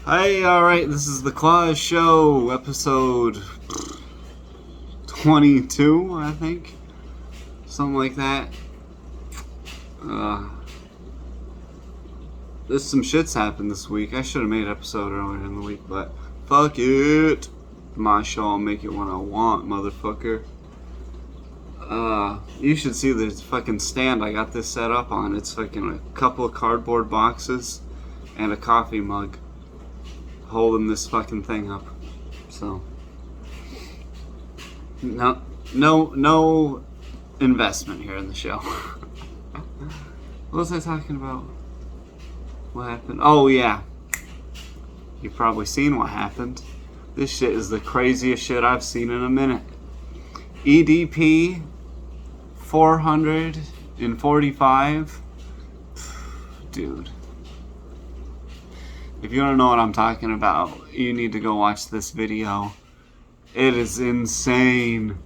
Hey, alright, this is the Kloss Show, episode 22, I think. Something like that. There's some shits happened this week. I should have made an episode earlier in the week, but fuck it. My show, I'll make it when I want, motherfucker. You should see the fucking stand I got this set up on. It's fucking a couple of cardboard boxes and a coffee mug holding this fucking thing up. So no investment here in the show. What was I talking about? What happened? Oh yeah, you've probably seen what happened. This shit is the craziest shit I've seen in a minute. EDP 445. Dude, if you don't know what I'm talking about, you need to go watch this video. It is insane.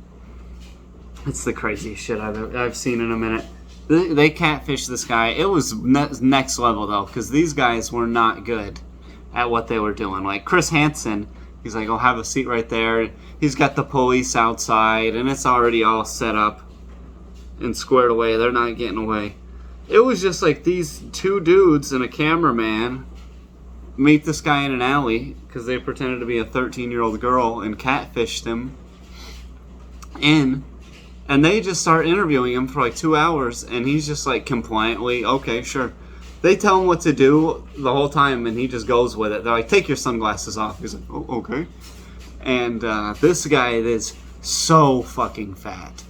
It's the craziest shit I've seen in a minute. They catfished this guy. It was next level though, because these guys were not good at what they were doing. Like Chris Hansen, he's like, "Oh, have a seat right there." He's got the police outside, and it's already all set up and squared away. They're not getting away. It was just like these two dudes and a cameraman meet this guy in an alley because they pretended to be a 13-year-old girl and catfished him. And they just start interviewing him for like 2 hours, and he's just like compliantly, okay, sure. They tell him what to do the whole time, and he just goes with it. They're like, take your sunglasses off. He's like, oh, okay. And this guy is so fucking fat.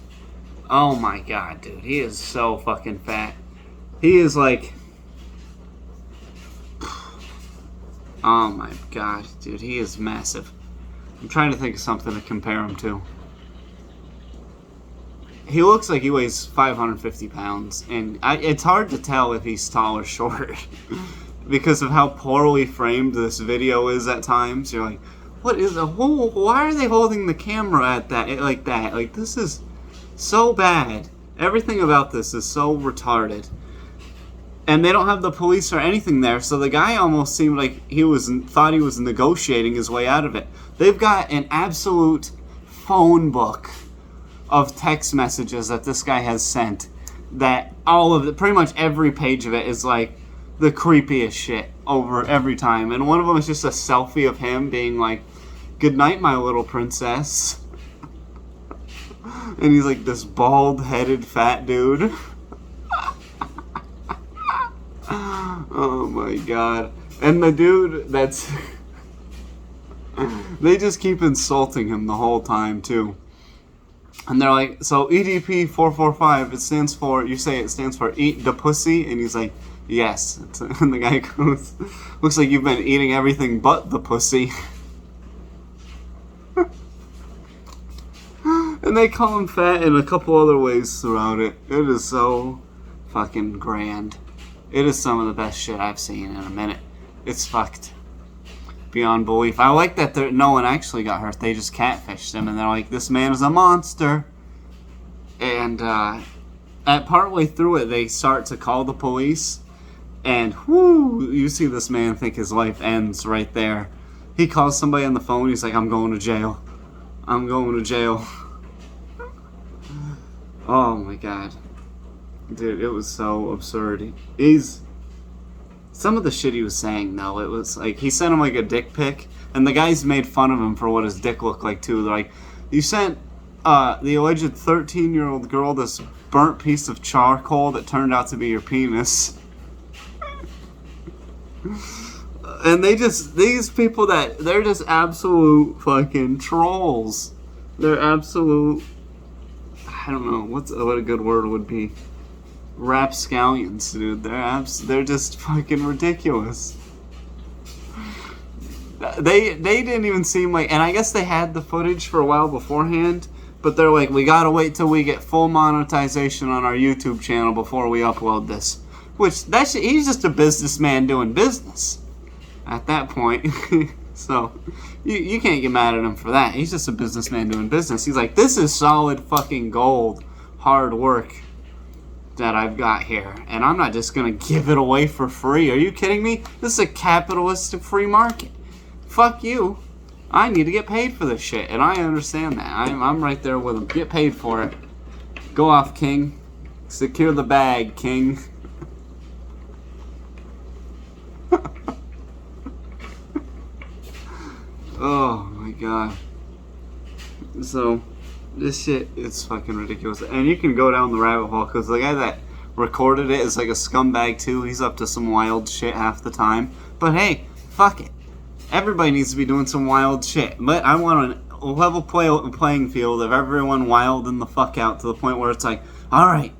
Oh my god, dude. He is so fucking fat. He is like... Oh my god, dude. He is massive. I'm trying to think of something to compare him to. He looks like he weighs 550 pounds, and it's hard to tell if he's tall or short because of how poorly framed this video is at times. You're like, what is a whole? Why are they holding the camera at that like that? Like, this is so bad. Everything about this is so retarded. And they don't have the police or anything there, so the guy almost seemed like thought he was negotiating his way out of it. They've got an absolute phone book of text messages that this guy has sent, that all of it, pretty much every page of it is like the creepiest shit over every time. And one of them is just a selfie of him being like, "Good night, my little princess." And he's like this bald-headed fat dude. Oh my god. And the dude that's... they just keep insulting him the whole time too. And they're like, so EDP 445, it stands for, you say it stands for eat the pussy, and he's like, yes. And the guy goes, looks like you've been eating everything but the pussy. And they call him fat in a couple other ways throughout it. It is so fucking grand. It is some of the best shit I've seen in a minute. It's fucked beyond belief. I like that no one actually got hurt. They just catfished him, and they're like, this man is a monster. And at partway through it, they start to call the police, and whoo, you see this man think his life ends right there. He calls somebody on the phone. He's like, I'm going to jail. I'm going to jail. Oh my god. Dude, it was so absurd. Some of the shit he was saying, though, it was like, he sent him like a dick pic, and the guys made fun of him for what his dick looked like too. They're like, you sent the alleged 13-year-old girl this burnt piece of charcoal that turned out to be your penis. And these people they're just absolute fucking trolls. They're absolute, I don't know, what a good word would be. Rapscallions, dude. They're just fucking ridiculous. They didn't even seem like, and I guess they had the footage for a while beforehand, but they're like, we gotta wait till we get full monetization on our YouTube channel before we upload this. Which, he's just a businessman doing business at that point. So, you can't get mad at him for that. He's just a businessman doing business. He's like, this is solid fucking gold, hard work that I've got here, and I'm not just gonna give it away for free. Are you kidding me? This is a capitalistic free market. fuck you. I need to get paid for this shit, and I understand that. I'm right there with him. Get paid for it. Go off, King. Secure the bag, King. Oh my god. So, this shit is fucking ridiculous. And you can go down the rabbit hole, because the guy that recorded it is like a scumbag too. He's up to some wild shit half the time. But hey, fuck it. Everybody needs to be doing some wild shit. But I want a level playing field of everyone wilding the fuck out to the point where it's like, alright,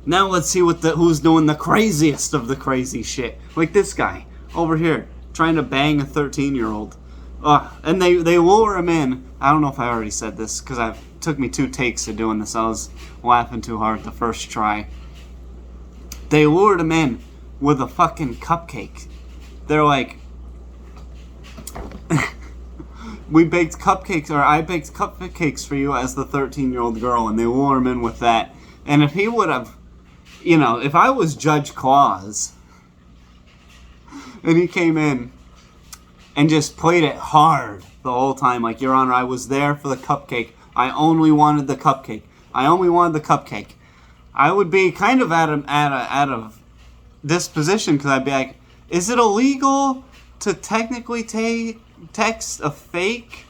now let's see who's doing the craziest of the crazy shit. Like this guy over here, trying to bang a 13-year-old. And they lure him in. I don't know if I already said this, because it took me 2 takes of doing this. I was laughing too hard the first try. They lured him in with a fucking cupcake. They're like, I baked cupcakes for you as the 13-year-old girl, and they lure him in with that. And if he would have, if I was Judge Kloss, and he came in and just played it hard the whole time, like, Your Honor, I was there for the cupcake. I only wanted the cupcake. I would be kind of out of disposition, because I'd be like, is it illegal to technically text a fake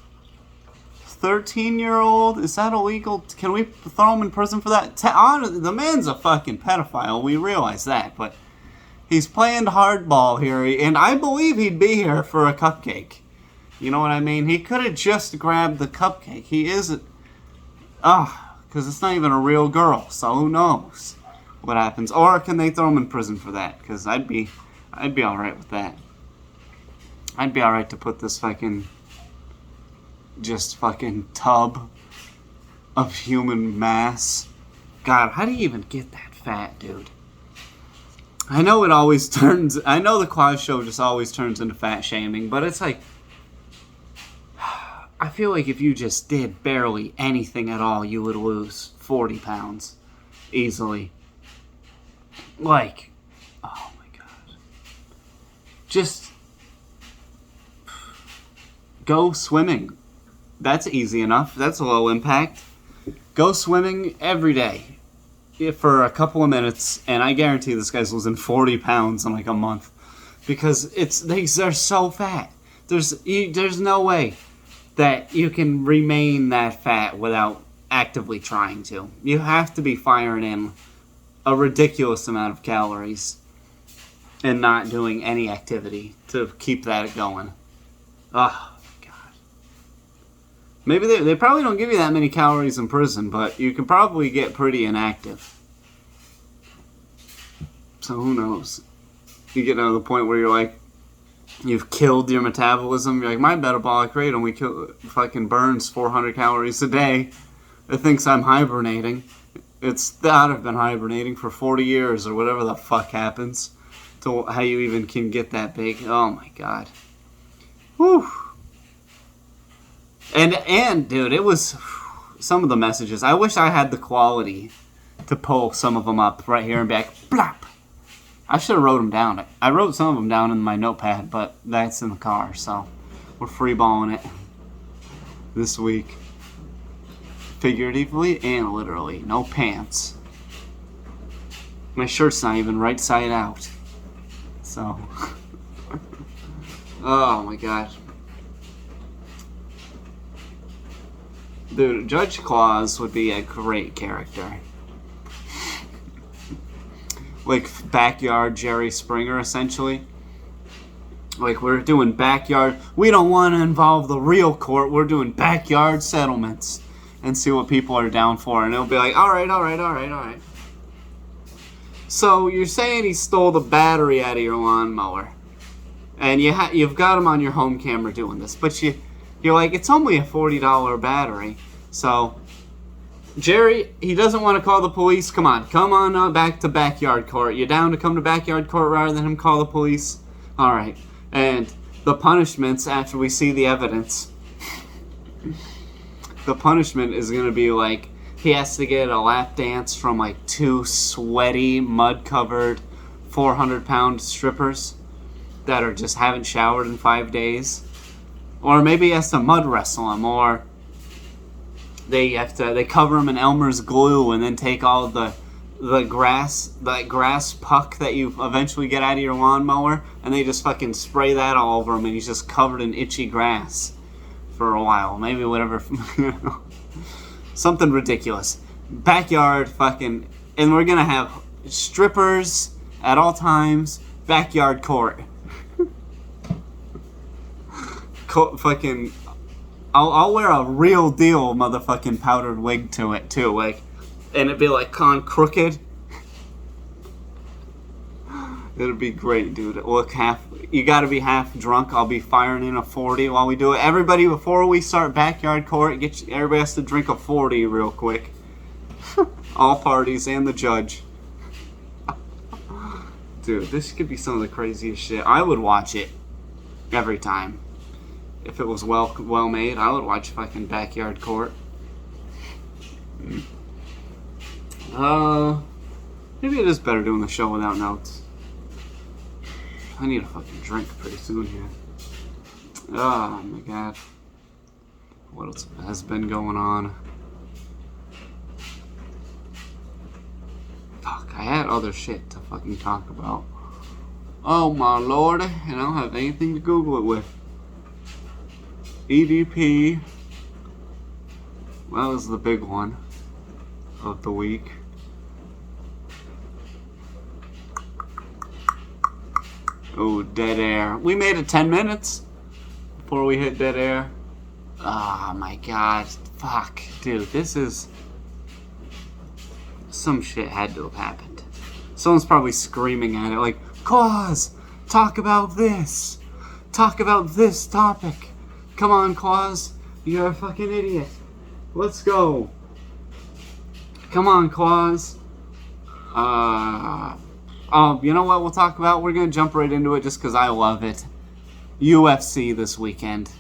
13-year-old? Is that illegal? Can we throw him in prison for that? The man's a fucking pedophile. We realize that, but he's playing hardball here, and I believe he'd be here for a cupcake. You know what I mean? He could have just grabbed the cupcake. He isn't. Because it's not even a real girl, so who knows what happens? Or can they throw him in prison for that? Because I'd be alright with that. I'd be alright to put this fucking tub of human mass. God, how do you even get that fat, dude? I know the Kloss show just always turns into fat shaming, but it's like, I feel like if you just did barely anything at all, you would lose 40 pounds easily. Like, oh my god. Just go swimming. That's easy enough. That's low impact. Go swimming every day for a couple of minutes, and I guarantee this guy's losing 40 pounds in like a month, because they're so fat. There's no way that you can remain that fat without actively trying to. You have to be firing in a ridiculous amount of calories and not doing any activity to keep that going. Oh my god. Maybe they probably don't give you that many calories in prison, but you can probably get pretty inactive. So who knows? You get to the point where you're like, you've killed your metabolism. You're like, my metabolic rate only fucking burns 400 calories a day. It thinks I'm hibernating. It's thought I've been hibernating for 40 years or whatever the fuck happens to how you even can get that big. Oh my god. Whew. And dude, it was some of the messages. I wish I had the quality to pull some of them up right here and back. Blop. I should have wrote them down. I wrote some of them down in my notepad, but that's in the car, so we're freeballing it this week. Figuratively and literally. No pants. My shirt's not even right side out. So. Oh my god. Dude, Judge Kloss would be a great character. Like backyard Jerry Springer, essentially. Like, we're doing backyard. We don't want to involve the real court. We're doing backyard settlements. And see what people are down for. And it'll be like, alright. So, you're saying he stole the battery out of your lawnmower. And you've got him on your home camera doing this. But you're like, it's only a $40 battery. So, Jerry, he doesn't want to call the police. Come on back to backyard court. You down to come to backyard court rather than him call the police? Alright. And the punishments after we see the evidence. The punishment is going to be like, he has to get a lap dance from like 2 sweaty, mud-covered, 400-pound strippers that just haven't showered in 5 days. Or maybe he has to mud wrestle him, or they cover him in Elmer's glue and then take all the grass puck that you eventually get out of your lawnmower, and they just fucking spray that all over him, and he's just covered in itchy grass for a while. Maybe whatever, something ridiculous. Backyard fucking, and we're gonna have strippers at all times. Backyard court. Fucking, I'll wear a real deal motherfucking powdered wig to it too, like. And it'd be like Con Crooked. It'd be great, dude. Look, you gotta be half drunk. I'll be firing in a 40 while we do it. Everybody, before we start backyard court, everybody has to drink a 40 real quick. All parties and the judge. Dude, this could be some of the craziest shit. I would watch it every time. If it was well made, I would watch fucking backyard court. Maybe it is better doing the show without notes. I need a fucking drink pretty soon here. Oh my god. What else has been going on? Fuck, I had other shit to fucking talk about. Oh my lord, and I don't have anything to Google it with. EDP. Well, that was the big one of the week. Oh, dead air. We made it 10 minutes before we hit dead air. Oh my god. Fuck. Dude, this is... Some shit had to have happened. Someone's probably screaming at it like, Kloss, talk about this. Talk about this topic. Come on, Kloss. You're a fucking idiot. Let's go. Come on, Kloss. You know what we'll talk about? We're going to jump right into it just because I love it. UFC this weekend.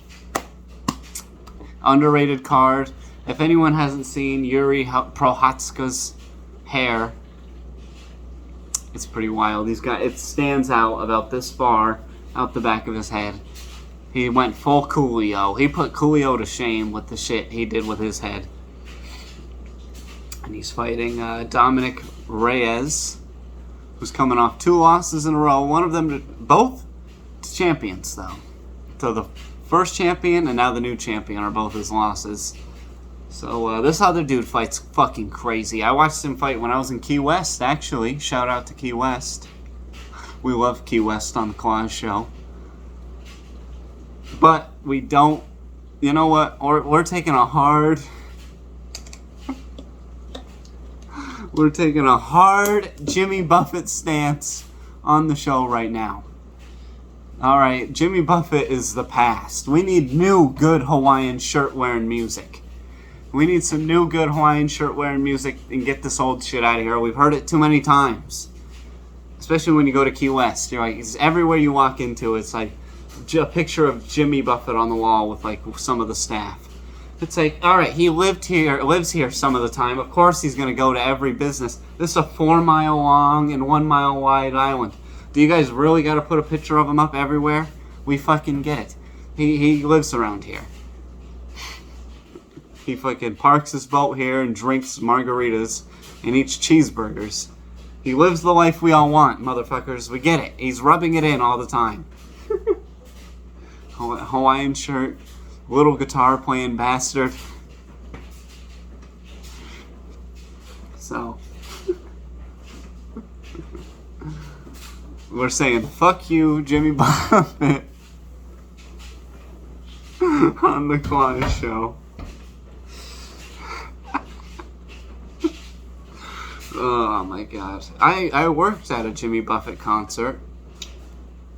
Underrated card. If anyone hasn't seen Yuri Prochazka's hair, it's pretty wild. It stands out about this far out the back of his head. He went full Coolio. He put Coolio to shame with the shit he did with his head. And he's fighting Dominic Reyes, who's coming off 2 losses in a row. One of them, both champions, though. So the first champion and now the new champion are both his losses. So this other dude fights fucking crazy. I watched him fight when I was in Key West, actually. Shout out to Key West. We love Key West on the Kloss Show. But we don't... You know what? We're taking a hard... We're taking a hard Jimmy Buffett stance on the show right now. Alright, Jimmy Buffett is the past. We need new, good Hawaiian shirt-wearing music. We need some new, good Hawaiian shirt-wearing music and get this old shit out of here. We've heard it too many times. Especially when you go to Key West. You're like, it's everywhere you walk into, it's like a picture of Jimmy Buffett on the wall with like some of the staff. It's like, alright, he lives here some of the time. Of course he's going to go to every business. This is a 4-mile long and 1-mile wide island. Do you guys really got to put a picture of him up everywhere? We fucking get it. He lives around here. He fucking parks his boat here and drinks margaritas and eats cheeseburgers. He lives the life we all want, motherfuckers. We get it. He's rubbing it in all the time. Hawaiian shirt. Little guitar playing bastard. So we're saying fuck you, Jimmy Buffett, on the Kloss Show. Oh my god. I worked at a Jimmy Buffett concert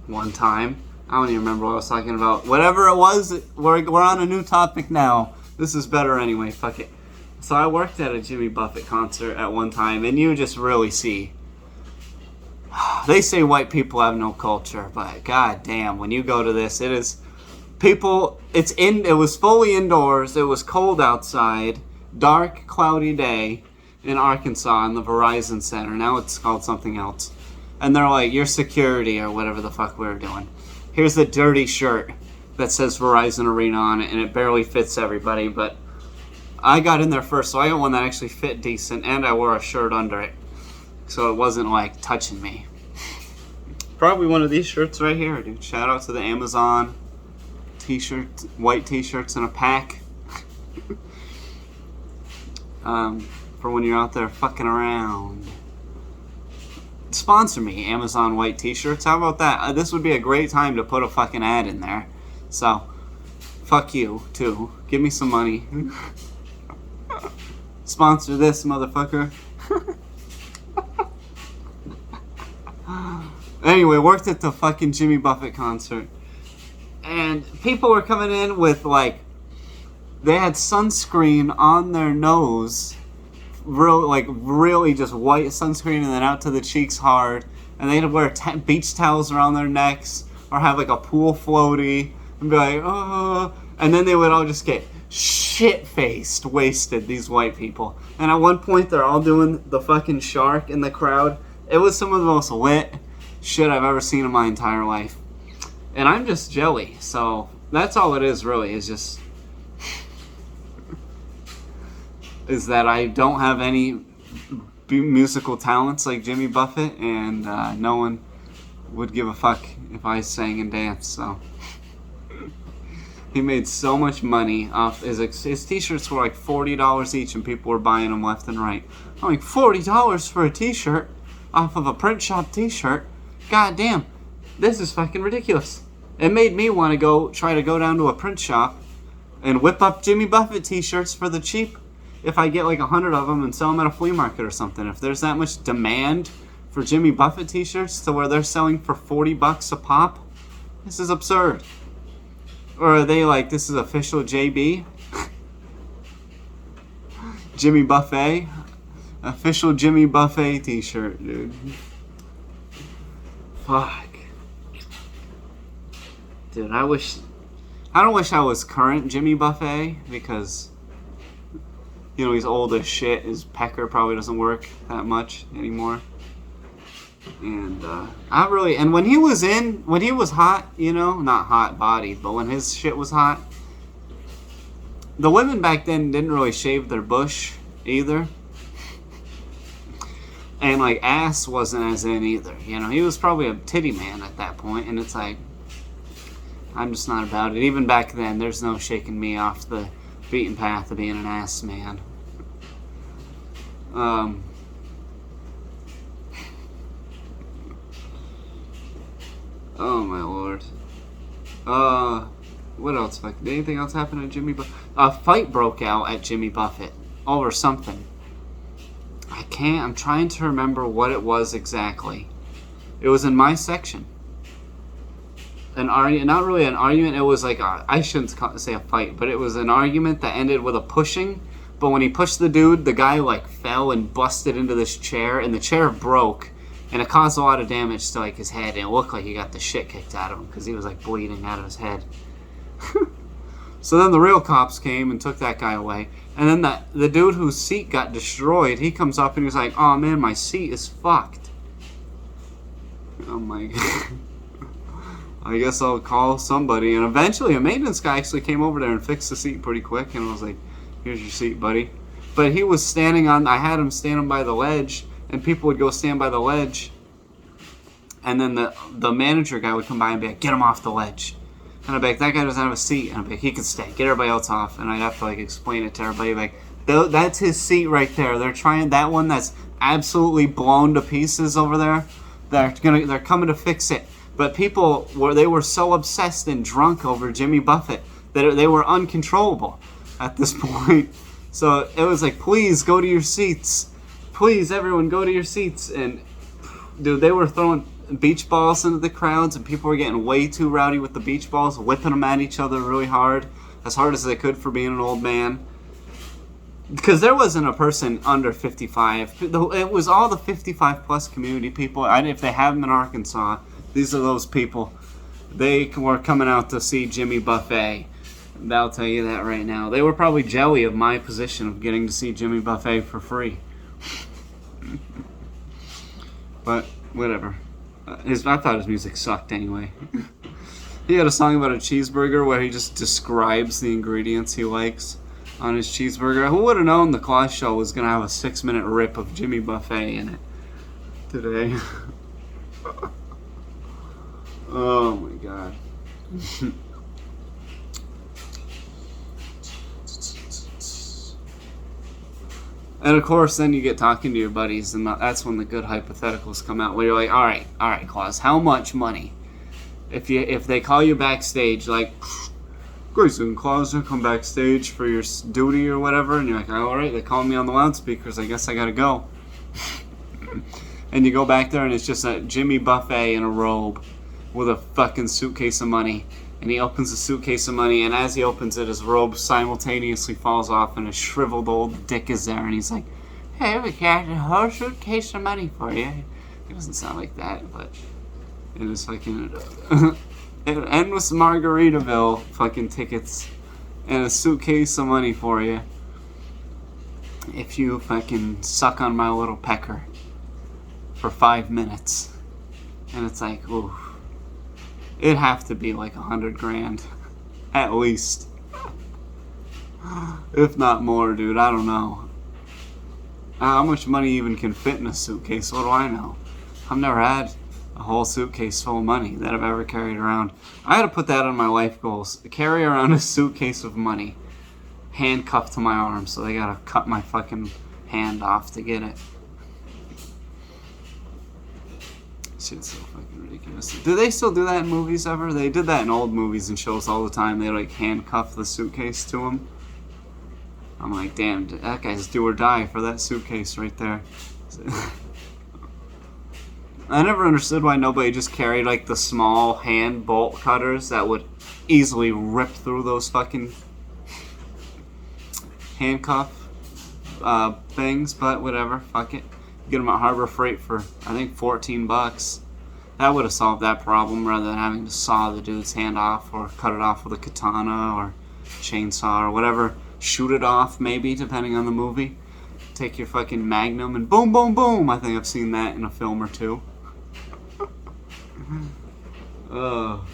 one time. I don't even remember what I was talking about. Whatever it was, we're on a new topic now. This is better anyway, fuck it. So I worked at a Jimmy Buffett concert at one time, and you just really see. They say white people have no culture, but god damn, when you go to this, it is people, it was fully indoors, it was cold outside, dark, cloudy day in Arkansas in the Verizon Center. Now it's called something else. And they're like, you're security or whatever the fuck we were doing. Here's a dirty shirt. that says Verizon Arena on it, and it barely fits everybody, but I got in there first, so I got one that actually fit decent, and I wore a shirt under it, so it wasn't like touching me. Probably one of these shirts right here, dude. Shout out to the Amazon t-shirt, white t-shirts in a pack. For when you're out there fucking around. Sponsor me, Amazon white t-shirts. How about that? This would be a great time to put a fucking ad in there. So, fuck you, too. Give me some money. Sponsor this, motherfucker. Anyway, worked at the fucking Jimmy Buffett concert. And people were coming in with, like, they had sunscreen on their nose. Really just white sunscreen and then out to the cheeks hard. And they'd wear beach towels around their necks. Or have, like, a pool floaty. And be like, oh. And then they would all just get shit-faced, wasted, these white people. And at one point, they're all doing the fucking shark in the crowd. It was some of the most lit shit I've ever seen in my entire life. And I'm just jelly, so that's all it is really, is just is that I don't have any musical talents like Jimmy Buffett, and no one would give a fuck if I sang and danced, so he made so much money off his t-shirts were like $40 each, and people were buying them left and right. I'm like, $40 for a t-shirt off of a print shop t-shirt? God damn, this is fucking ridiculous. It made me want to try to go down to a print shop and whip up Jimmy Buffett t-shirts for the cheap if I get like 100 of them and sell them at a flea market or something. If there's that much demand for Jimmy Buffett t-shirts to where they're selling for $40 a pop, this is absurd. Or are they like, this is official JB? Jimmy Buffett? Official Jimmy Buffett t-shirt, dude. Fuck. Dude, I don't wish I was current Jimmy Buffett, because, you know, he's old as shit. His pecker probably doesn't work that much anymore. And, and when he was hot, you know, not hot bodied, but when his shit was hot, the women back then didn't really shave their bush either. And, like, ass wasn't as in either. You know, he was probably a titty man at that point, and it's like, I'm just not about it. Even back then, there's no shaking me off the beaten path of being an ass man. Oh my lord. What else? Did anything else happen at Jimmy Buffett? A fight broke out at Jimmy Buffett over something. I'm trying to remember what it was exactly. It was in my section. Not really an argument, it was like I shouldn't say a fight, but it was an argument that ended with a pushing. But when he pushed the dude, the guy like fell and busted into this chair, and the chair broke, and it caused a lot of damage to like his head, and it looked like he got the shit kicked out of him because he was like bleeding out of his head. So then the real cops came and took that guy away, and then the dude whose seat got destroyed, he comes up and he's like, "Oh man, my seat is fucked." Oh my god. I guess I'll call somebody. And eventually a maintenance guy actually came over there and fixed the seat pretty quick, and I was like, "Here's your seat, buddy." But he was I had him standing by the ledge, and people would go stand by the ledge, and then the manager guy would come by and be like, "Get him off the ledge." And I'd be like, "That guy doesn't have a seat." And I'd be like, "He can stay. Get everybody else off." And I'd have to like explain it to everybody, like, "That's his seat right there. They're trying that one that's absolutely blown to pieces over there. They're coming to fix it." But people were so obsessed and drunk over Jimmy Buffett that they were uncontrollable at this point. So it was like, "Please go to your seats. Please, everyone, go to your seats." And dude, they were throwing beach balls into the crowds, and people were getting way too rowdy with the beach balls, whipping them at each other really hard as they could for being an old man. Because there wasn't a person under 55. It was all the 55 plus community people. If they have them in Arkansas, these are those people. They were coming out to see Jimmy Buffett. I'll tell you that right now. They were probably jelly of my position of getting to see Jimmy Buffett for free. But whatever. I thought his music sucked anyway. He had a song about a cheeseburger where he just describes the ingredients he likes on his cheeseburger. Who would have known the Kloss Show was going to have a 6-minute rip of Jimmy Buffett in it today? Oh my god. And of course, then you get talking to your buddies, and that's when the good hypotheticals come out. Where you're like, all right, Kloss, how much money? If they call you backstage, like, Grayson, Kloss, come backstage for your duty or whatever, and you're like, all right, they call me on the loudspeakers. I guess I gotta go. And you go back there, and it's just a Jimmy Buffett in a robe with a fucking suitcase of money. And he opens the suitcase of money, and as he opens it, his robe simultaneously falls off, and a shriveled old dick is there, and he's like, hey, we got a whole suitcase of money for you. It doesn't sound like that, but it is fucking endless Margaritaville fucking tickets and a suitcase of money for you if you fucking suck on my little pecker for 5 minutes. And it's like, ooh. It'd have to be like $100,000, at least, if not more, dude. I don't know. How much money even can fit in a suitcase? What do I know? I've never had a whole suitcase full of money that I've ever carried around. I had to put that on my life goals. Carry around a suitcase of money, handcuffed to my arm, so they gotta cut my fucking hand off to get it. Shit's so fucking ridiculous. Do they still do that in movies ever? They did that in old movies and shows all the time. They like handcuff the suitcase to him. I'm like, damn, that guy's do or die for that suitcase right there. I never understood why nobody just carried like the small hand bolt cutters that would easily rip through those fucking handcuff things, but whatever, fuck it. Get them at Harbor Freight for, I think, $14. That would have solved that problem rather than having to saw the dude's hand off or cut it off with a katana or chainsaw or whatever. Shoot it off, maybe, depending on the movie. Take your fucking Magnum and boom, boom, boom. I think I've seen that in a film or two. Well,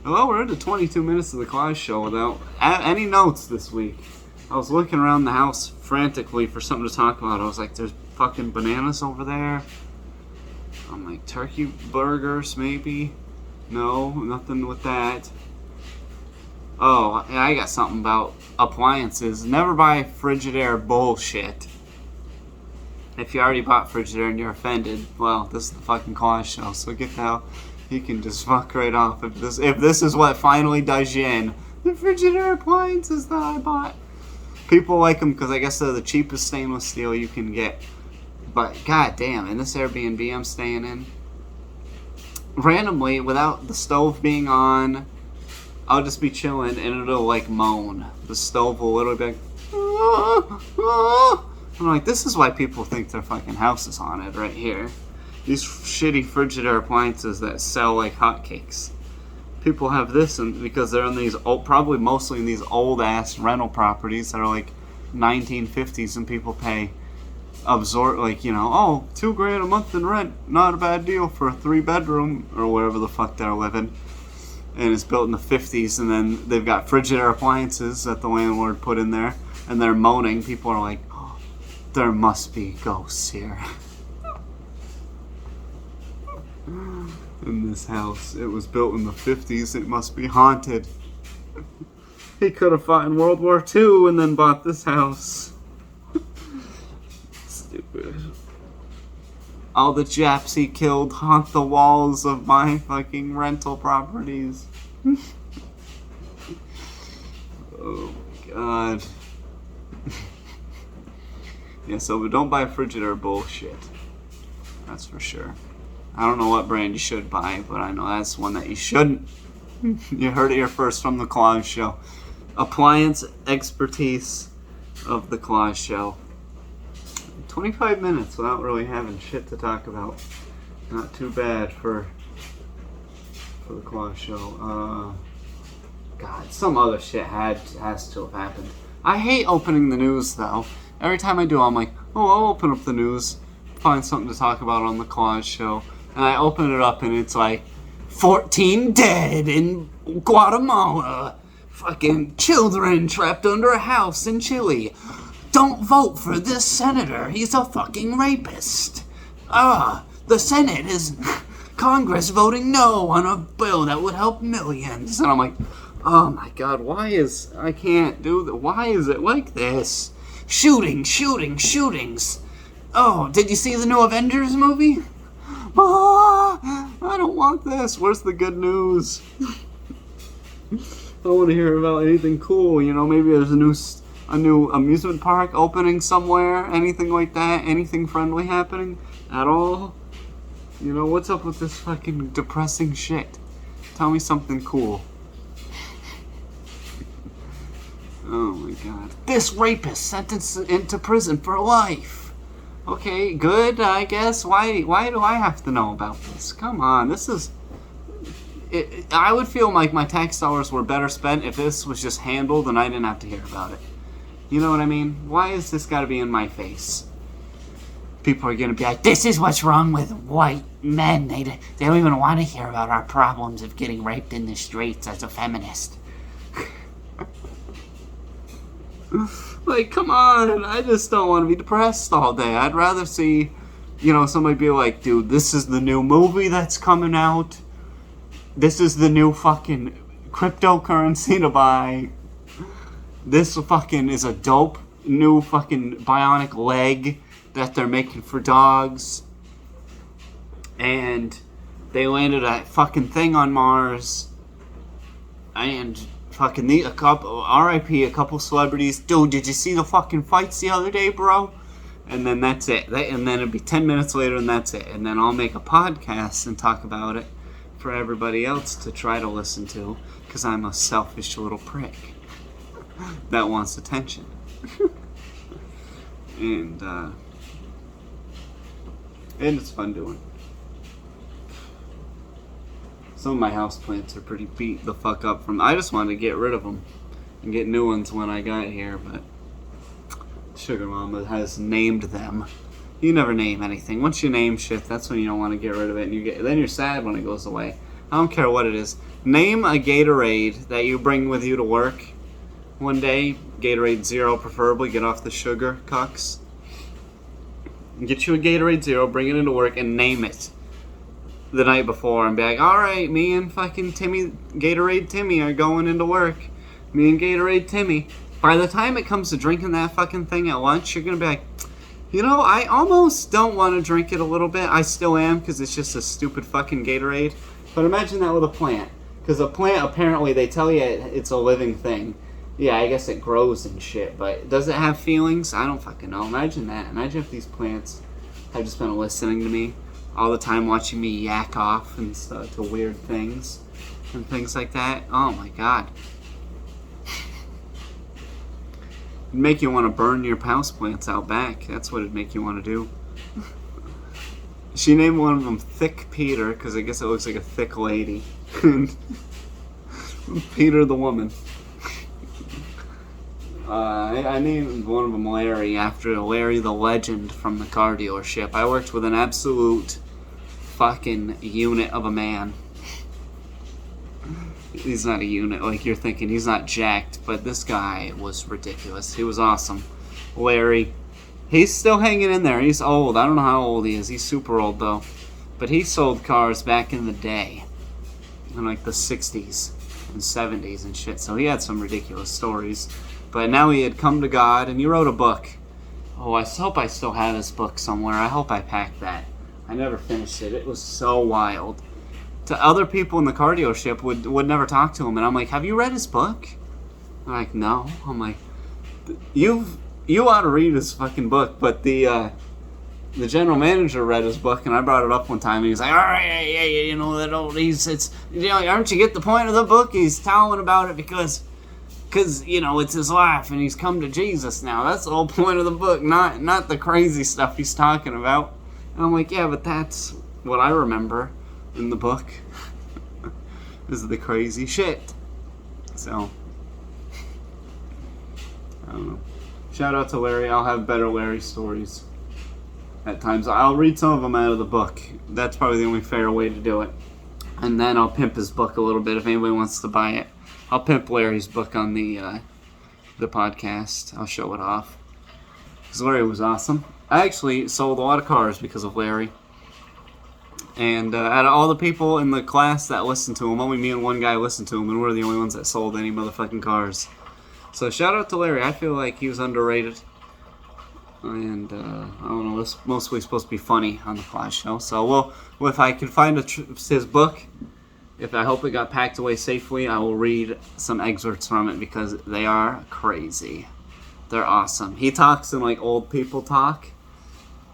we're into 22 minutes of the Kloss Show without any notes this week. I was looking around the house frantically for something to talk about. I was like, there's fucking bananas over there. I'm like, turkey burgers, maybe? No, nothing with that. Oh, I got something about appliances. Never buy Frigidaire bullshit. If you already bought Frigidaire and you're offended, well, this is the fucking Kloss Show, so get the hell. You can just fuck right off if this is what finally does you in. The Frigidaire appliances that I bought. People like them because I guess they're the cheapest stainless steel you can get. But goddamn, in this Airbnb I'm staying in, randomly, without the stove being on, I'll just be chilling and it'll like moan. The stove will literally be like, ah, ah. I'm like, this is why people think their fucking house is haunted right here. These shitty Frigidaire appliances that sell like hotcakes. People have this because they're in these old, probably mostly in these old ass rental properties that are like 1950s, and people pay like, you know, oh, $2,000 a month in rent, not a bad deal for a 3-bedroom or wherever the fuck they're living. And it's built in the 50s, and then they've got Frigidaire appliances that the landlord put in there, and they're moaning. People are like, oh, there must be ghosts here. In this house. It was built in the 50s. It must be haunted. He could have fought in World War II and then bought this house. Stupid. All the Japs he killed haunt the walls of my fucking rental properties. Oh my god. Yeah, so don't buy Frigidaire bullshit. That's for sure. I don't know what brand you should buy, but I know that's one that you shouldn't. You heard it here first from the Kloss Show. Appliance expertise of the Kloss Show. 25 minutes without really having shit to talk about. Not too bad for the Kloss Show. God, some other shit has to have happened. I hate opening the news though. Every time I do, I'm like, oh, I'll open up the news, find something to talk about on the Kloss Show. And I open it up and it's like 14 dead in Guatemala. Fucking children trapped under a house in Chile. Don't vote for this senator. He's a fucking rapist. The Senate is Congress voting no on a bill that would help millions. And I'm like, oh my God, I can't do that. Why is it like this? Shootings. Oh, did you see the new Avengers movie? I don't want this. Where's the good news? I want to hear about anything cool. You know, maybe there's a new amusement park opening somewhere. Anything like that. Anything friendly happening at all. You know, what's up with this fucking depressing shit? Tell me something cool. Oh my God. This rapist sentenced into prison for life. Okay, good, I guess. Why do I have to know about this? Come on, this is... I would feel like my tax dollars were better spent if this was just handled and I didn't have to hear about it. You know what I mean? Why is this gotta be in my face? People are gonna be like, this is what's wrong with white men. They don't even want to hear about our problems of getting raped in the streets as a feminist. Like, come on, I just don't want to be depressed all day. I'd rather see, you know, somebody be like, dude, this is the new movie that's coming out. This is the new fucking cryptocurrency to buy. This fucking is a dope new fucking bionic leg that they're making for dogs. And they landed a fucking thing on Mars. And... fucking a couple, R.I.P. a couple celebrities. Dude, did you see the fucking fights the other day, bro? And then that's it. And then it'd be 10 minutes later and that's it. And then I'll make a podcast and talk about it for everybody else to try to listen to. Because I'm a selfish little prick that wants attention. And it's fun doing. Some of my houseplants are pretty beat the fuck up from... I just wanted to get rid of them and get new ones when I got here, but Sugar Mama has named them. You never name anything. Once you name shit, that's when you don't want to get rid of it, and then you're sad when it goes away. I don't care what it is. Name a Gatorade that you bring with you to work one day. Gatorade Zero, preferably. Get off the sugar cucks. Get you a Gatorade Zero, bring it into work, and name it the night before and be like, alright, me and fucking Gatorade Timmy are going into work. Me and Gatorade Timmy. By the time it comes to drinking that fucking thing at lunch, you're gonna be like, you know, I almost don't want to drink it a little bit. I still am, because it's just a stupid fucking Gatorade. But imagine that with a plant. Because a plant, apparently, they tell you it's a living thing. Yeah, I guess it grows and shit, but does it have feelings? I don't fucking know. Imagine that. Imagine if these plants had just been listening to me all the time, watching me yak off and stuff to weird things and things like that. Oh my God. It'd make you want to burn your houseplants out back. That's what it'd make you want to do. She named one of them Thick Peter, because I guess it looks like a thick lady. Peter the woman. I named one of them Larry after Larry the Legend from the car dealership. I worked with an absolute fucking unit of a man. He's not a unit like you're thinking. He's not jacked, but this guy was ridiculous. He was awesome. Larry. He's still hanging in there. He's old. I don't know how old he is. He's super old, though. But he sold cars back in the day. In like the 60s and 70s and shit. So he had some ridiculous stories. But now he had come to God, and he wrote a book. Oh, I hope I still have this book somewhere. I hope I packed that. I never finished it. It was so wild. To other people in the car dealership would never talk to him, and I'm like, have you read his book? They're like, no. I'm like, you ought to read his fucking book. But the general manager read his book, and I brought it up one time, and he was like, all right, yeah, you know, that old, aren't you get the point of the book? He's telling about it because, you know, it's his life, and he's come to Jesus now. That's the whole point of the book, not the crazy stuff he's talking about. And I'm like, yeah, but that's what I remember in the book. This is the crazy shit. So, I don't know. Shout out to Larry. I'll have better Larry stories at times. I'll read some of them out of the book. That's probably the only fair way to do it. And then I'll pimp his book a little bit if anybody wants to buy it. I'll pimp Larry's book on the podcast. I'll show it off. Because Larry was awesome. I actually sold a lot of cars because of Larry. And out of all the people in the class that listened to him, only me and one guy listened to him, and we're the only ones that sold any motherfucking cars. So shout out to Larry. I feel like he was underrated. And I don't know, it's mostly supposed to be funny on the Kloss show. So well, if I can find his book, if I hope it got packed away safely, I will read some excerpts from it because they are crazy. They're awesome. He talks in like old people talk.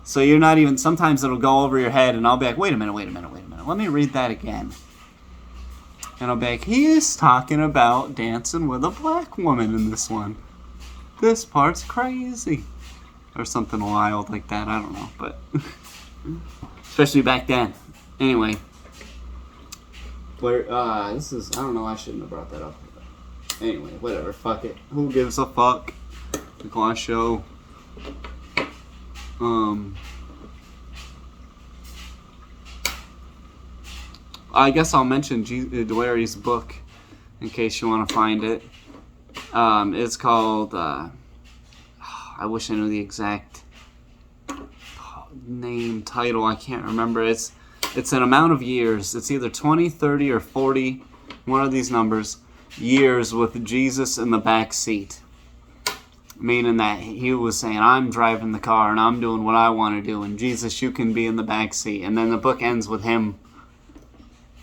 So you're not even, sometimes it'll go over your head and I'll be like, wait a minute. Let me read that again. And I'll be like, he is talking about dancing with a black woman in this one. This part's crazy. Or something wild like that, I don't know. But, especially back then. Anyway. This is, I don't know, I shouldn't have brought that up. Anyway, whatever, fuck it. Who gives a fuck? The Kloss show. I guess I'll mention Larry's book in case you want to find it. It's called, I wish I knew the exact title. I can't remember. It's an amount of years. It's either 20, 30, or 40, one of these numbers, years with Jesus in the back seat. Meaning that he was saying, I'm driving the car and I'm doing what I want to do, and Jesus, you can be in the back seat. And then the book ends with him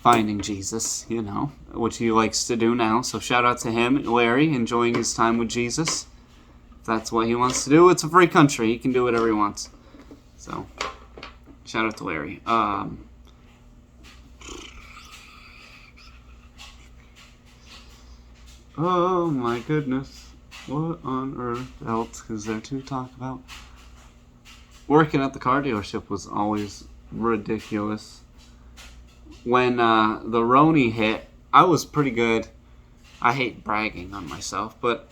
finding Jesus, you know, which he likes to do now. So shout out to him, Larry, enjoying his time with Jesus. If that's what he wants to do, it's a free country. He can do whatever he wants. So, shout out to Larry. Oh my goodness. What on earth else is there to talk about? Working at the car dealership was always ridiculous. When the Roni hit, I was pretty good. I hate bragging on myself, but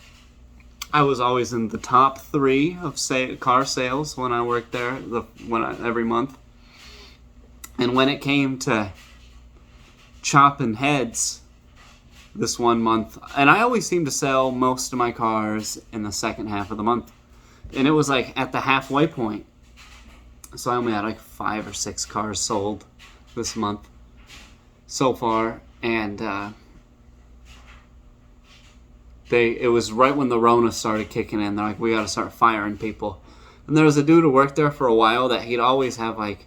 I was always in the top 3 of car sales when I worked there every month. And when it came to chopping heads this one month, and I always seem to sell most of my cars in the second half of the month, and it was like at the halfway point, so I only had like 5 or 6 cars sold this month so far. And it was right when the Rona started kicking in. They're like, we got to start firing people. And there was a dude who worked there for a while that he'd always have like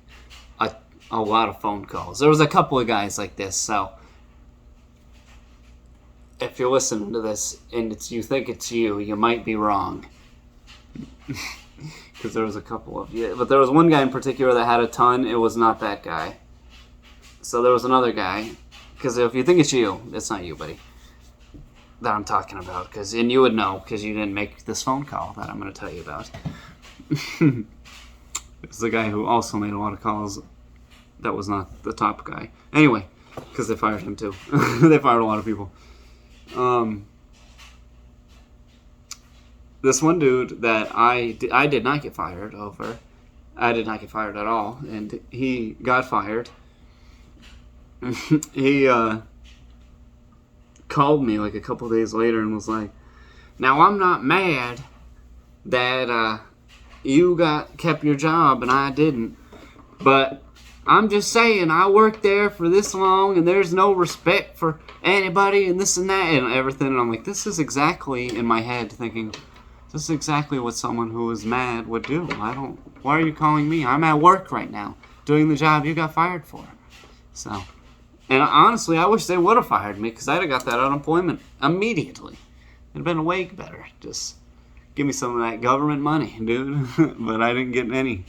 a lot of phone calls. There was a couple of guys like this. So if you're listening to this and you think it's you, you might be wrong. Because there was a couple of you. But there was one guy in particular that had a ton. It was not that guy. So there was another guy. Because if you think it's you, it's not you, buddy, that I'm talking about. And you would know because you didn't make this phone call that I'm going to tell you about. It's the guy who also made a lot of calls that was not the top guy. Anyway, because they fired him too. They fired a lot of people. This one dude that I did not get fired over. I did not get fired at all. And he got fired. He called me like a couple days later and was like, now I'm not mad that you kept your job and I didn't, but I'm just saying I worked there for this long and there's no respect for anybody and this and that and everything. And I'm like, this is exactly in my head thinking, this is exactly what someone who is mad would do. Why are you calling me? I'm at work right now doing the job you got fired for. So, and honestly, I wish they would have fired me because I'd have got that unemployment immediately. It'd have been way better. Just give me some of that government money, dude. But I didn't get any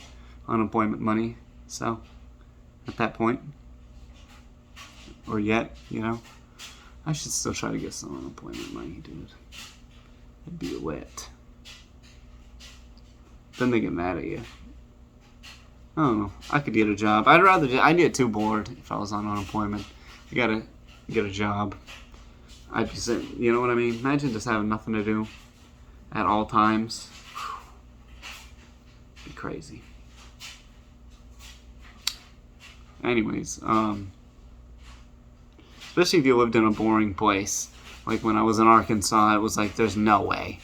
unemployment money. So, at that point, or yet, you know, I should still try to get some unemployment money, dude. It'd be wet. Then they get mad at you. I don't know. I could get a job. I'd get too bored if I was on unemployment. You gotta get a job. I'd be sitting, you know what I mean? Imagine just having nothing to do at all times. It'd be crazy. Anyways, Especially if you lived in a boring place. Like when I was in Arkansas, it was like, there's no way.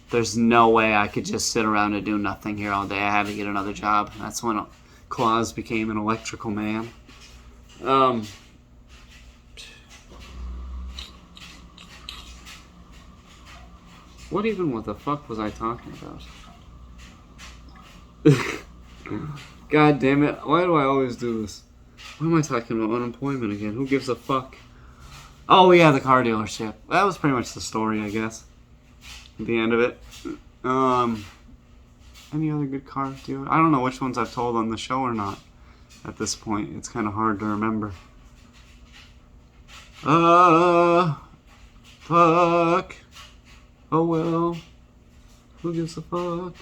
There's no way I could just sit around and do nothing here all day. I had to get another job. That's when Kloss became an electrical man. What the fuck was I talking about? God damn it. Why do I always do this? Why am I talking about unemployment again? Who gives a fuck? Oh yeah, the car dealership. That was pretty much the story, I guess. At the end of it. Any other good car dealer? I don't know which ones I've told on the show or not. At this point, it's kind of hard to remember. Fuck. Oh well. Who gives a fuck?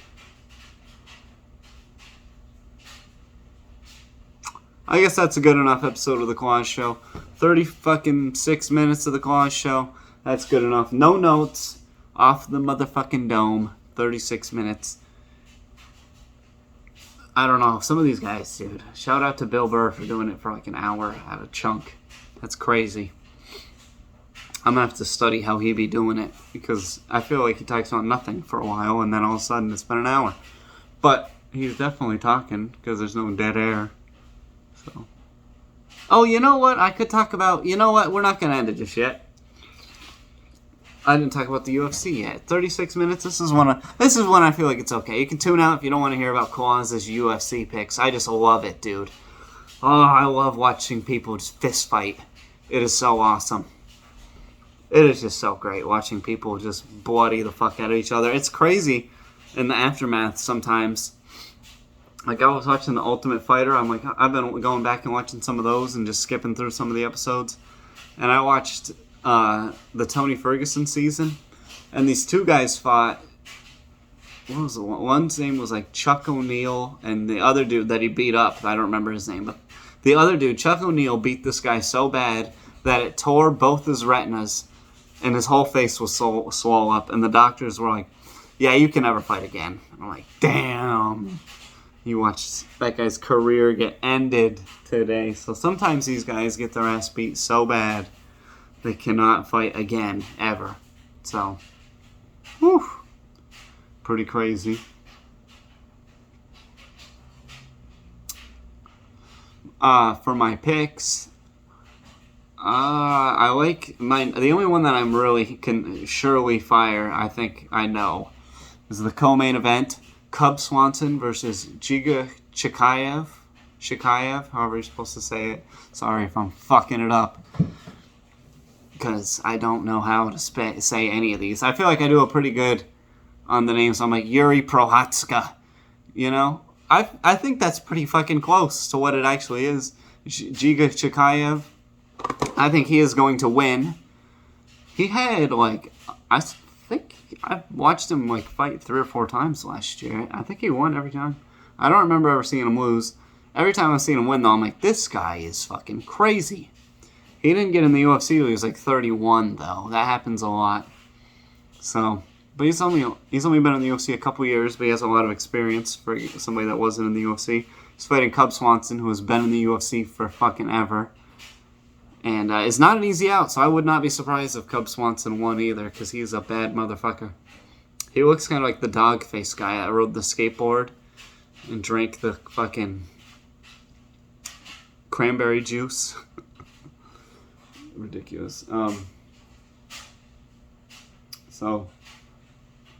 I guess that's a good enough episode of the Kloss Show. 36 minutes of the Kloss Show. That's good enough. No notes. Off the motherfucking dome. 36 minutes. I don't know. Some of these guys, dude. Shout out to Bill Burr for doing it for like an hour at a chunk. That's crazy. I'm going to have to study how he be doing it. Because I feel like he talks about nothing for a while. And then all of a sudden it's been an hour. But he's definitely talking. Because there's no dead air. So. Oh, you know what? I could talk about... You know what? We're not going to end it just yet. I didn't talk about the UFC yet. 36 minutes. This is when I feel like it's okay. You can tune out if you don't want to hear about Kloss's UFC picks. I just love it, dude. Oh, I love watching people just fist fight. It is so awesome. It is just so great watching people just bloody the fuck out of each other. It's crazy in the aftermath sometimes. Like, I was watching The Ultimate Fighter. I've been going back and watching some of those and just skipping through some of the episodes. And I watched the Tony Ferguson season. And these two guys fought. What was the one? One's name was like Chuck O'Neal. And the other dude that he beat up, I don't remember his name. But the other dude, Chuck O'Neal, beat this guy so bad that it tore both his retinas. And his whole face was swole up. And the doctors were like, yeah, you can never fight again. And I'm like, damn. You watched that guy's career get ended today. So sometimes these guys get their ass beat so bad they cannot fight again, ever. So, whew, pretty crazy. For my picks, I like the only one that I'm really can surely fire, I think I know, is the co-main event. Cub Swanson versus Giga Chikhaev, however you're supposed to say it. Sorry if I'm fucking it up. Because I don't know how to say any of these. I feel like I do a pretty good on the names. I'm like, Yuri Prochazka. You know? I think that's pretty fucking close to what it actually is. Giga Chikhaev. I think he is going to win. He had, like, I think I've watched him like fight 3 or 4 times last year. I think he won every time. I don't remember ever seeing him lose. Every time I've seen him win, though, I'm like, this guy is fucking crazy. He didn't get in the UFC till he was like 31, though. That happens a lot. So, but he's only been in the UFC a couple years, but he has a lot of experience for somebody that wasn't in the UFC. He's fighting Cub Swanson, who has been in the UFC for fucking ever. And it's not an easy out, so I would not be surprised if Cub Swanson won either, because he's a bad motherfucker. He looks kind of like the dog face guy that rode the skateboard and drank the fucking cranberry juice. Ridiculous. So,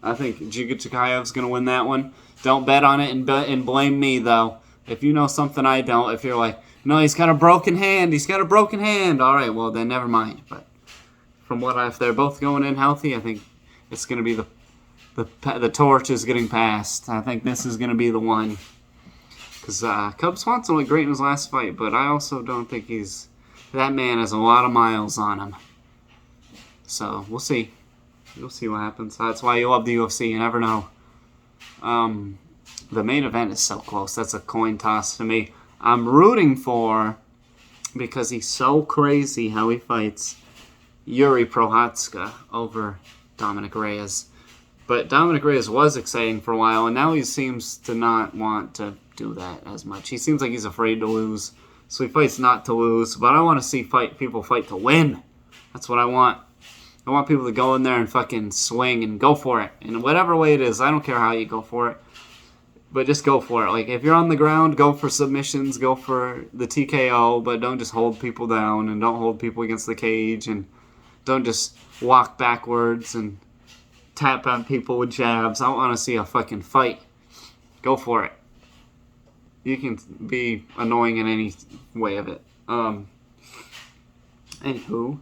I think Giga Chikhaev's going to win that one. Don't bet on it and blame me, though. If you know something I don't, if you're like, no, he's got a broken hand. All right, well, then never mind. But from if they're both going in healthy, I think it's going to be the torch is getting passed. I think this is going to be the one. Because Cub Swanson looked great in his last fight, but I also don't think that man has a lot of miles on him. So, we'll see. We'll see what happens. That's why you love the UFC. You never know. The main event is so close. That's a coin toss to me. I'm rooting for, because he's so crazy how he fights, Yuri Prochazka over Dominic Reyes. But Dominic Reyes was exciting for a while, and now he seems to not want to do that as much. He seems like he's afraid to lose So he fights not to lose, but I want to see people fight to win. That's what I want. I want people to go in there and fucking swing and go for it. In whatever way it is, I don't care how you go for it. But just go for it. Like, if you're on the ground, go for submissions, go for the TKO, but don't just hold people down and don't hold people against the cage and don't just walk backwards and tap on people with jabs. I want to see a fucking fight. Go for it. You can be annoying in any way of it. Anywho,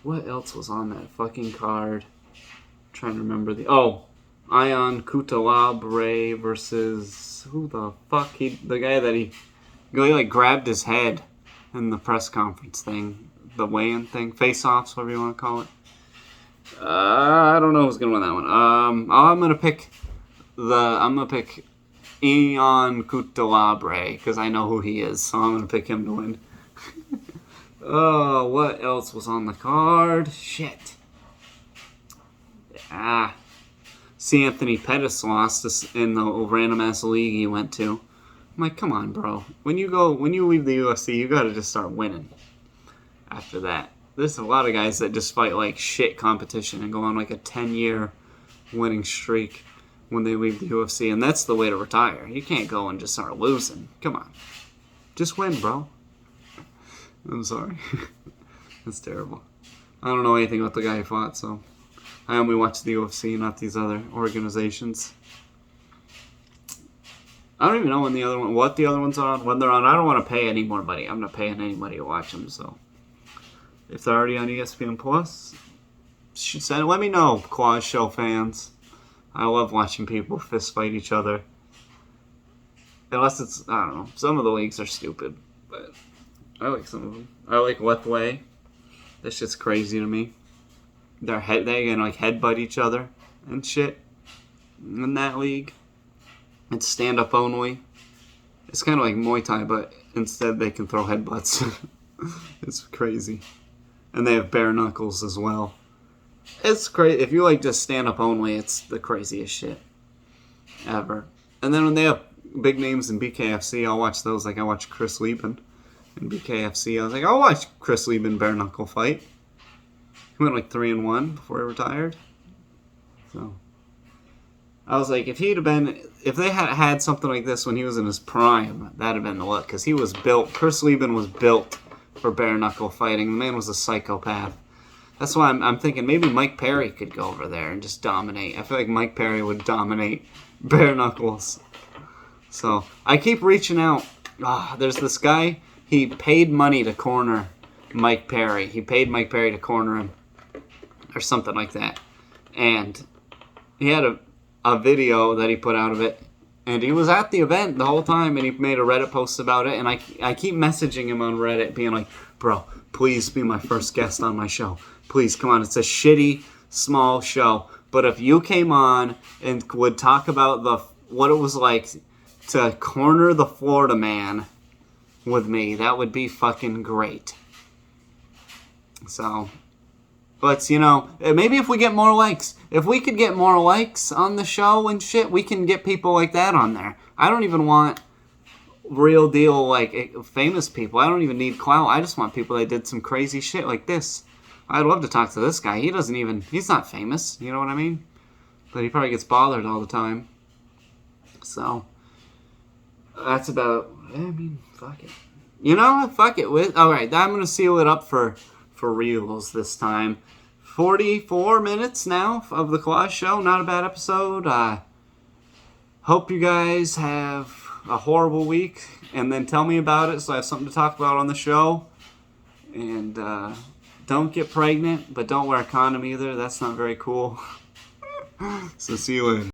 what else was on that fucking card? I'm trying to remember Ion Kutalabre versus who the fuck? The guy that he like grabbed his head in the press conference thing, the weigh-in thing, face-offs, whatever you want to call it. I don't know who's gonna win that one. I'm gonna pick Ion Kutalabre because I know who he is, so I'm gonna pick him to win. What else was on the card? Shit. See, Anthony Pettis lost in the random ass league he went to. I'm like, come on, bro. When you leave the UFC, you gotta just start winning. After that, there's a lot of guys that just fight like shit competition and go on like a 10-year winning streak when they leave the UFC, and that's the way to retire. You can't go and just start losing. Come on, just win, bro. I'm sorry. That's terrible. I don't know anything about the guy who fought, so I only watch the UFC, not these other organizations. I don't even know what the other ones are on, when they're on. I don't want to pay any more money. I'm not paying anybody to watch them, so if they're already on ESPN Plus, let me know, Kloss Show fans. I love watching people fist fight each other. Unless it's, I don't know, some of the leagues are stupid, but I like some of them. I like Lethway. That shit's crazy to me. They can like headbutt each other and shit in that league. It's stand up only. It's kind of like Muay Thai, but instead they can throw headbutts. It's crazy. And they have bare knuckles as well. It's crazy. If you like just stand up only, it's the craziest shit ever. And then when they have big names in BKFC, I'll watch those. Like I watched Chris Lieben in BKFC. I was like, I'll watch Chris Lieben bare knuckle fight. He went like 3-1 before he retired. So I was like, if they had something like this when he was in his prime, that'd have been the look. Because he was built. Chris Lieben was built for bare knuckle fighting. The man was a psychopath. That's why I'm thinking maybe Mike Perry could go over there and just dominate. I feel like Mike Perry would dominate bare knuckles. So I keep reaching out. There's this guy. He paid money to corner Mike Perry. He paid Mike Perry to corner him, or something like that. And he had a video that he put out of it. And he was at the event the whole time, and he made a Reddit post about it. And I keep messaging him on Reddit, being like, bro, please be my first guest on my show. Please, come on. It's a shitty, small show. But if you came on and would talk about what it was like to corner the Florida man with me, that would be fucking great. So, maybe if we get more likes. If we could get more likes on the show and shit, we can get people like that on there. I don't even want real deal, like, famous people. I don't even need clout. I just want people that did some crazy shit like this. I'd love to talk to this guy. He's not famous, you know what I mean? But he probably gets bothered all the time. So, that's about, fuck it. Fuck it. Alright, I'm going to seal it up for reals this time. 44 minutes now of the Kloss Show. Not a bad episode. Hope you guys have a horrible week. And then tell me about it so I have something to talk about on the show. And don't get pregnant, but don't wear a condom either. That's not very cool. So see you later.